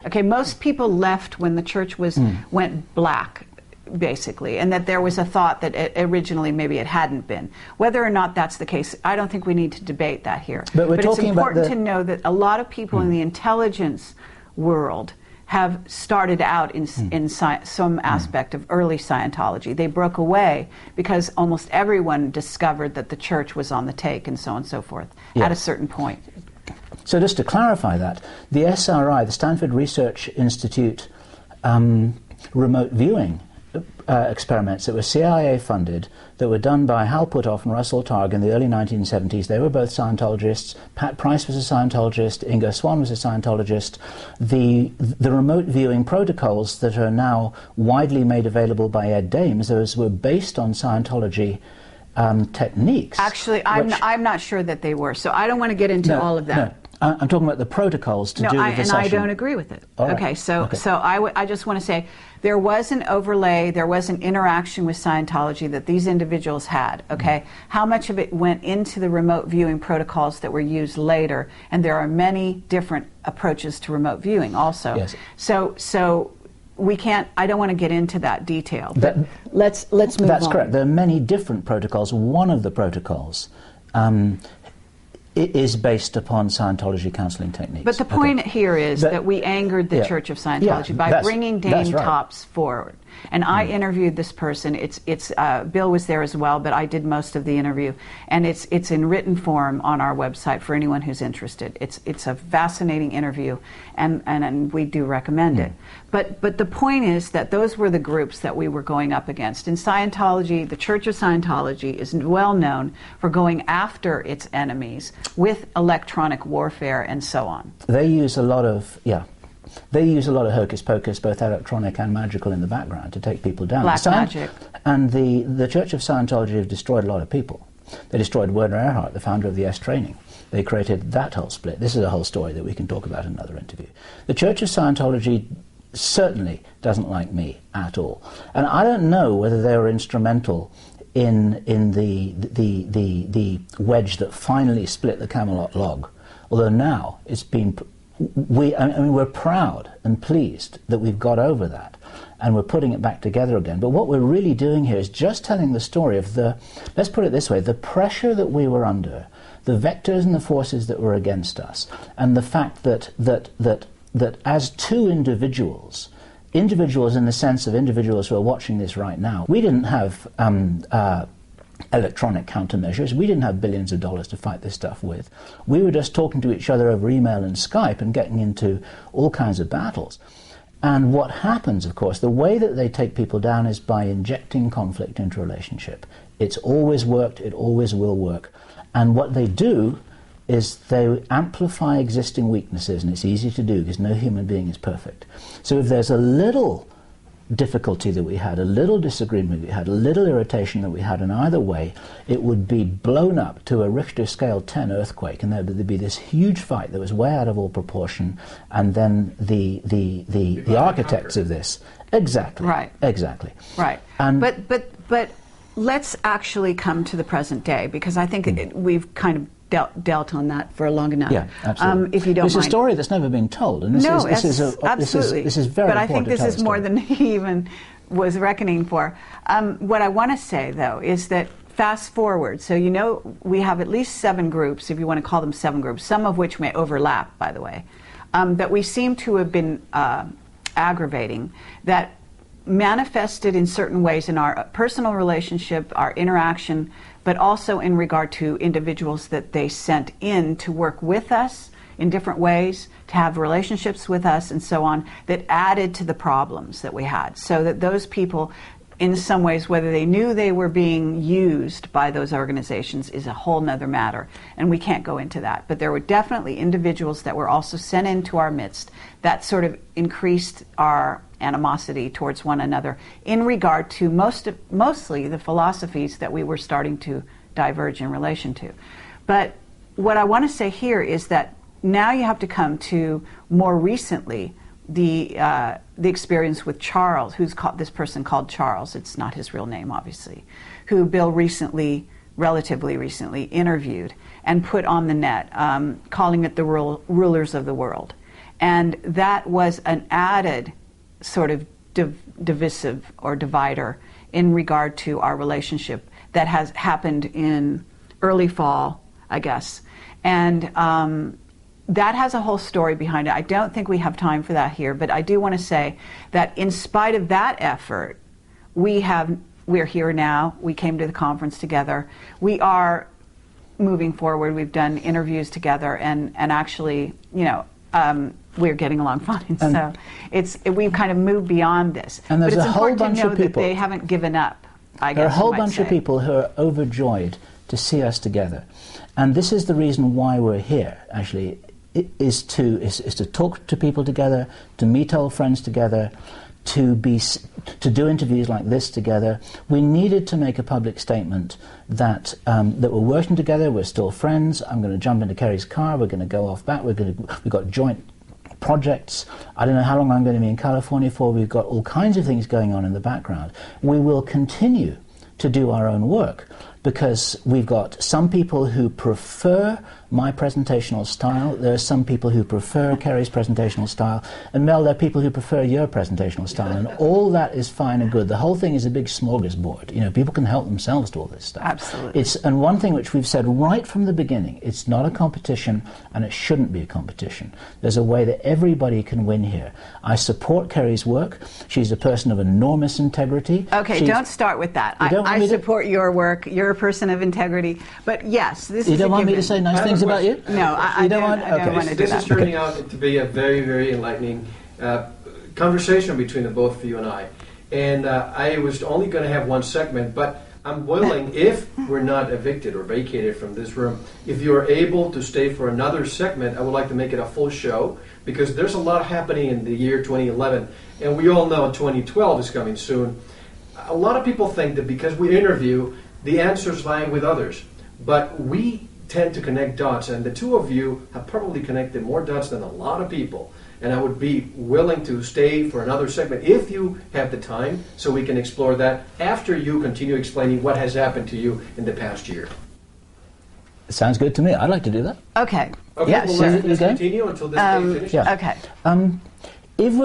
Okay, most people left when the church went black, basically, and that there was a thought that originally maybe it hadn't been. Whether or not that's the case, I don't think we need to debate that here. But it's important to know that a lot of people in the intelligence world have started out in some aspect of early Scientology. They broke away because almost everyone discovered that the church was on the take and so on and so forth at a certain point. So just to clarify that, the SRI, the Stanford Research Institute remote viewing experiments that were CIA funded, that were done by Hal Puthoff and Russell Targ in the early 1970s. They were both Scientologists. Pat Price was a Scientologist. Ingo Swann was a Scientologist. The remote viewing protocols that are now widely made available by Ed Dames, those were based on Scientology techniques. Actually, I'm not sure that they were, so I don't want to get into all of that. No. I'm talking about the protocols to do with the session. And I don't agree with it. All right. Okay, so I just want to say there was an overlay, there was an interaction with Scientology that these individuals had, okay? How much of it went into the remote viewing protocols that were used later? And there are many different approaches to remote viewing also. Yes. So we can't, I don't want to get into that detail, but let's move on. That's correct. There are many different protocols. One of the protocols it is based upon Scientology counseling techniques. But the point here is that we angered the Church of Scientology by bringing Dane Topps forward. And I interviewed this person. Bill was there as well, but I did most of the interview. And it's in written form on our website for anyone who's interested. It's a fascinating interview, and we do recommend it. But the point is that those were the groups that we were going up against. In Scientology, the Church of Scientology is well known for going after its enemies with electronic warfare and so on. They use a lot of, they use a lot of hocus pocus, both electronic and magical, in the background to take people down. Black magic. And the Church of Scientology have destroyed a lot of people. They destroyed Werner Erhard, the founder of the S training. They created that whole split. This is a whole story that we can talk about in another interview. The Church of Scientology certainly doesn't like me at all. And I don't know whether they were instrumental in the wedge that finally split the Camelot log. Although now it's been... we're proud and pleased that we've got over that and we're putting it back together again. But what we're really doing here is just telling the story of let's put it this way, the pressure that we were under, the vectors and the forces that were against us, and the fact that as two individuals in the sense of individuals who are watching this right now, we didn't have electronic countermeasures. We didn't have billions of dollars to fight this stuff with. We were just talking to each other over email and Skype and getting into all kinds of battles. And what happens, of course, the way that they take people down is by injecting conflict into a relationship. It's always worked, it always will work. And what they do is they amplify existing weaknesses, and it's easy to do because no human being is perfect. So if there's a little difficulty that we had, a little disagreement we had, a little irritation that we had in either way, it would be blown up to a Richter scale 10 earthquake, and there'd be this huge fight that was way out of all proportion, and then the architects of this, exactly. And but let's actually come to the present day, because I think we've kind of dealt on that for long enough. Yeah, absolutely. If you don't mind. It's a story that's never been told, and this is very but I think this is more than he even was reckoning for. What I want to say, though, is that fast forward, so we have at least 7 groups, if you want to call them 7 groups, some of which may overlap, by the way, that we seem to have been aggravating, that manifested in certain ways in our personal relationship, our interaction, but also in regard to individuals that they sent in to work with us in different ways, to have relationships with us and so on, that added to the problems that we had. So that those people, in some ways, whether they knew they were being used by those organizations is a whole nother matter, and we can't go into that. But there were definitely individuals that were also sent into our midst that sort of increased our animosity towards one another in regard to mostly the philosophies that we were starting to diverge in relation to. But what I want to say here is that now you have to come to more recently the experience with Charles, this person called Charles, it's not his real name obviously, who Bill relatively recently interviewed and put on the net, calling it the rulers of the world. And that was an added sort of divisive or divider in regard to our relationship that has happened in early fall, I guess. And that has a whole story behind it. I don't think we have time for that here, but I do want to say that in spite of that effort, we're here now. We came to the conference together. We are moving forward. We've done interviews together, and actually, we're getting along fine. And so we've kind of moved beyond this. And there's but it's a whole important bunch to know of people. that they haven't given up. I guess there are a whole bunch say. of people who are overjoyed to see us together, and this is the reason why we're here. Actually, is to talk to people together, to meet old friends together, to do interviews like this together. We needed to make a public statement that that we're working together. We're still friends. I'm going to jump into Kerry's car. We're going to go off back. We've got joint projects. I don't know how long I'm going to be in California for. We've got all kinds of things going on in the background. We will continue to do our own work because we've got some people who prefer my presentational style. There are some people who prefer Kerry's presentational style. And Mel, there are people who prefer your presentational style. And all that is fine and good. The whole thing is a big smorgasbord. People can help themselves to all this stuff. Absolutely. And one thing which we've said right from the beginning, it's not a competition and it shouldn't be a competition. There's a way that everybody can win here. I support Kerry's work. She's a person of enormous integrity. Okay, don't start with that. I support your work. You're a person of integrity. But yes, this is You don't want me to say nice things about you? No, I don't want to do that. This is turning out to be a very, very enlightening conversation between the both of you and I. And I was only going to have one segment, but I'm willing, if we're not evicted or vacated from this room, if you're able to stay for another segment, I would like to make it a full show, because there's a lot happening in the year 2011, and we all know 2012 is coming soon. A lot of people think that because we interview, the answers lie with others, but we tend to connect dots, and the two of you have probably connected more dots than a lot of people, and I would be willing to stay for another segment if you have the time, so we can explore that after you continue explaining what has happened to you in the past year. Sounds good to me. I'd like to do that. Okay. Okay, Yeah, well, so let's continue until this day finishes. Yeah. Okay. If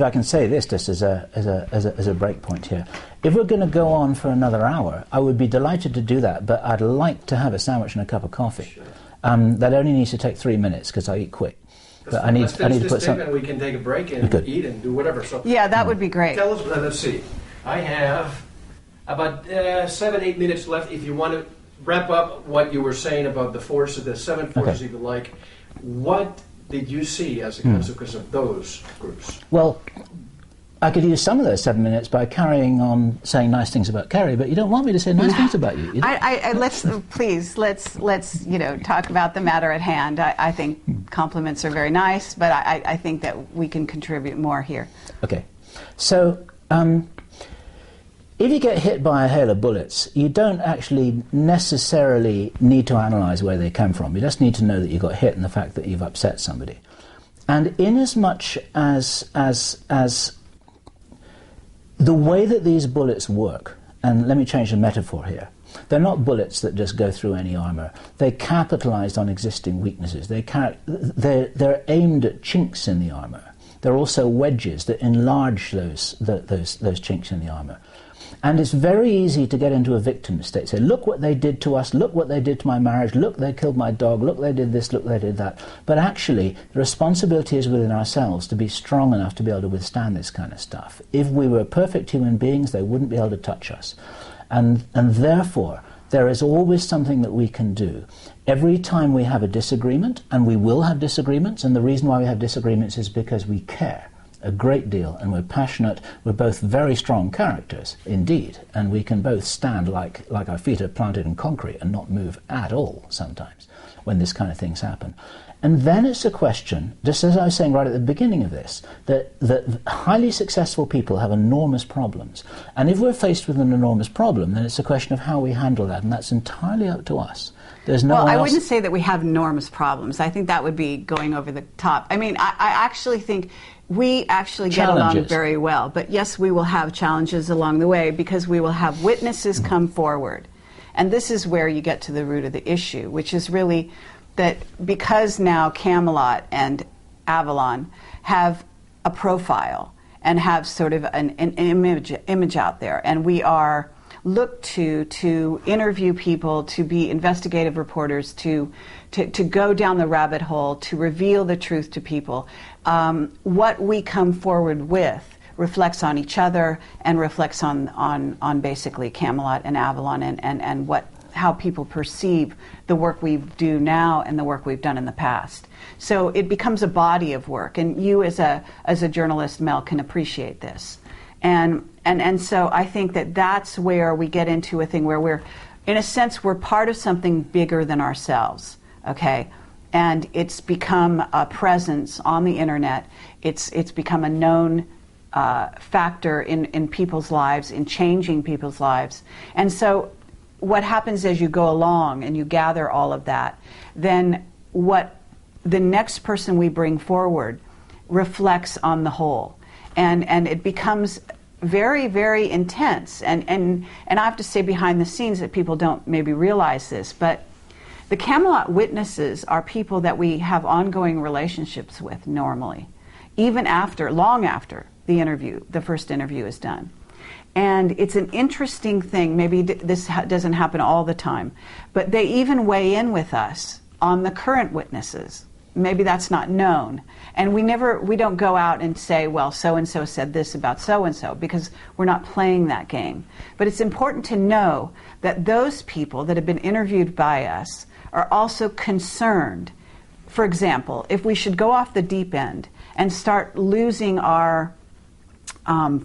I can say this just as a break point here, if we're going to go on for another hour, I would be delighted to do that. But I'd like to have a sandwich and a cup of coffee. Sure. That only needs to take 3 minutes because I eat quick. But I need to put some. We can take a break and eat and do whatever. So yeah, that would be great. Tell us. Let's see. I have about 7-8 minutes left. If you want to wrap up what you were saying about the forces, the 7 forces, if you like, what did you see as a consequence of those groups? Well, I could use some of those 7 minutes by carrying on saying nice things about Kerry, but you don't want me to say nice things about you. Let's talk about the matter at hand. I think compliments are very nice, but I think that we can contribute more here. Okay, so if you get hit by a hail of bullets, you don't actually necessarily need to analyze where they come from. You just need to know that you got hit and the fact that you've upset somebody. And inasmuch as the way that these bullets work, and let me change the metaphor here, they're not bullets that just go through any armor. They capitalized on existing weaknesses. They're aimed at chinks in the armor. They're also wedges that enlarge those chinks in the armor. And it's very easy to get into a victim state. Say, look what they did to us, look what they did to my marriage, look, they killed my dog, look, they did this, look, they did that. But actually, the responsibility is within ourselves to be strong enough to be able to withstand this kind of stuff. If we were perfect human beings, they wouldn't be able to touch us. And therefore, there is always something that we can do. Every time we have a disagreement, and we will have disagreements, and the reason why we have disagreements is because we care a great deal, and we're passionate. We're both very strong characters, indeed, and we can both stand like our feet are planted in concrete and not move at all sometimes when this kind of things happen. And then it's a question, just as I was saying right at the beginning of this, that highly successful people have enormous problems. And if we're faced with an enormous problem, then it's a question of how we handle that, and that's entirely up to us. There's no Well, one I else. wouldn't say that we have enormous problems. I think that would be going over the top. I mean, I actually think we actually get along very well. But yes, we will have challenges along the way because we will have witnesses come forward. And this is where you get to the root of the issue, which is really that because now Camelot and Avalon have a profile and have sort of an image out there, and we are looked to interview people, to be investigative reporters, to go down the rabbit hole, to reveal the truth to people. What we come forward with reflects on each other and reflects on basically Camelot and Avalon and how people perceive the work we do now and the work we've done in the past. So it becomes a body of work, and you as a journalist, Mel, can appreciate this. And so I think that's where we get into a thing where we're, in a sense, we're part of something bigger than ourselves, okay? And it's become a presence on the internet. It's become a known factor in people's lives, in changing people's lives. And so what happens as you go along and you gather all of that, then what the next person we bring forward reflects on the whole. And it becomes very, very intense. And I have to say behind the scenes that people don't maybe realize this, but the Camelot witnesses are people that we have ongoing relationships with normally, even long after the first interview is done. And it's an interesting thing. Maybe this doesn't happen all the time, but they even weigh in with us on the current witnesses. Maybe that's not known. And we don't go out and say, well, so-and-so said this about so-and-so, because we're not playing that game. But it's important to know that those people that have been interviewed by us are also concerned. For example, if we should go off the deep end and start losing our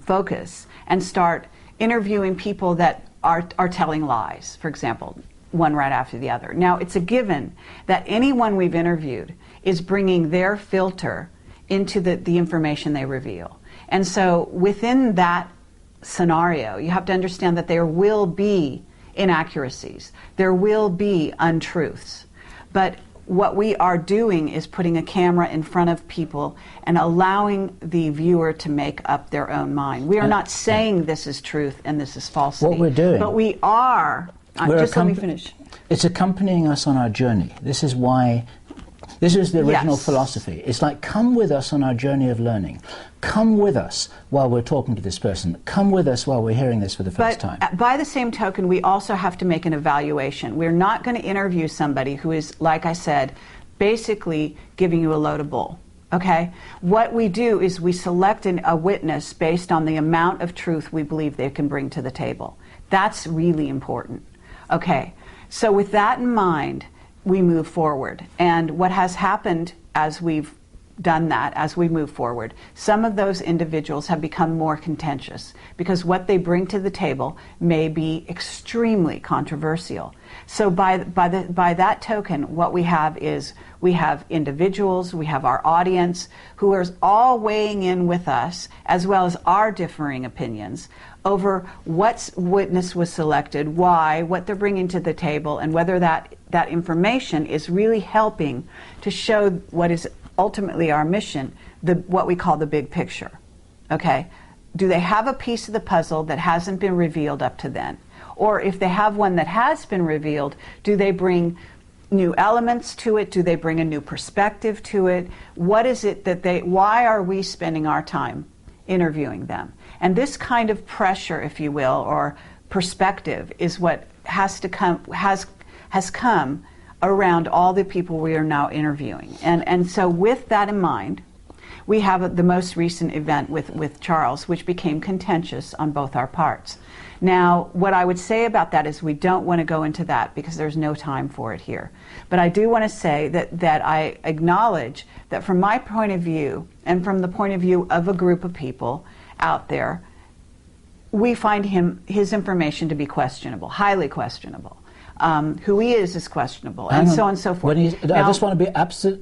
focus and start interviewing people that are telling lies, for example, one right after the other. Now, it's a given that anyone we've interviewed is bringing their filter into the information they reveal. And so within that scenario, you have to understand that there will be inaccuracies. There will be untruths. But what we are doing is putting a camera in front of people and allowing the viewer to make up their own mind. We are not saying this is truth and this is falsity. What we're doing. But we are. Just let me finish. It's accompanying us on our journey. This is the original philosophy. It's like, come with us on our journey of learning. Come with us while we're talking to this person. Come with us while we're hearing this for the first time. By the same token, we also have to make an evaluation. We're not going to interview somebody who is, like I said, basically giving you a load of bull. Okay? What we do is we select a witness based on the amount of truth we believe they can bring to the table. That's really important. Okay, so with that in mind, we move forward. And what has happened as we've done that, as we move forward, some of those individuals have become more contentious because what they bring to the table may be extremely controversial. So by that token, what we have is we have individuals, we have our audience who are all weighing in with us, as well as our differing opinions over what witness was selected, why, what they're bringing to the table, and whether that information is really helping to show what is ultimately our mission, what we call the big picture. Okay? Do they have a piece of the puzzle that hasn't been revealed up to then? Or if they have one that has been revealed, do they bring new elements to it? Do they bring a new perspective to it? What is it why are we spending our time interviewing them? And this kind of pressure, if you will, or perspective is what has come around all the people we are now interviewing. And so with that in mind, we have the most recent event with Charles, which became contentious on both our parts. Now, what I would say about that is we don't want to go into that because there's no time for it here. But I do want to say that I acknowledge that from my point of view, and from the point of view of a group of people out there, we find his information to be questionable, highly questionable. Who he is questionable, and so on and so forth. I just want to be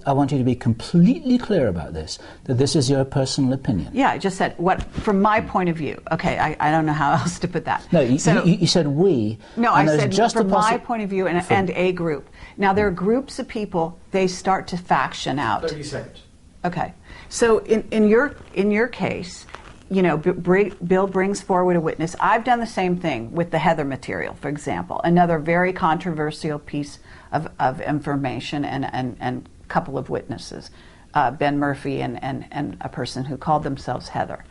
I want you to be completely clear about this, that this is your personal opinion. Yeah, I just said, from my point of view. Okay, I don't know how else to put that. No, you said we. No, I said just from my point of view and a group. Now, there are groups of people, they start to faction out. 30 seconds. Okay, so in your case, you know, Bill brings forward a witness. I've done the same thing with the Heather material, for example, another very controversial piece of information and a couple of witnesses. Ben Murphy and a person who called themselves Heather.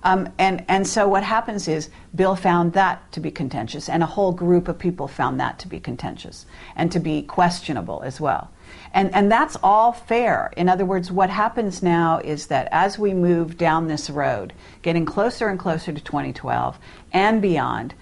And so what happens is Bill found that to be contentious, and a whole group of people found that to be contentious and to be questionable as well. And that's all fair. In other words, what happens now is that as we move down this road, getting closer and closer to 2012 and beyond,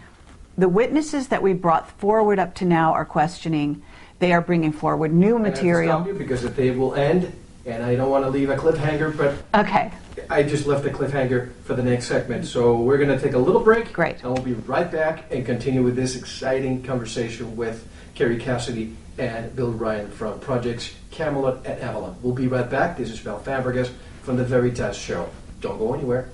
the witnesses that we brought forward up to now are questioning. They are bringing forward new material. I have to stop you because the tape will end, and I don't want to leave a cliffhanger, but okay. I just left a cliffhanger for the next segment. So we're going to take a little break. Great. And we'll be right back and continue with this exciting conversation with Kerry Cassidy and Bill Ryan from Project Camelot at Avalon. We'll be right back. This is Mel Fabregas from the Veritas Show. Don't go anywhere.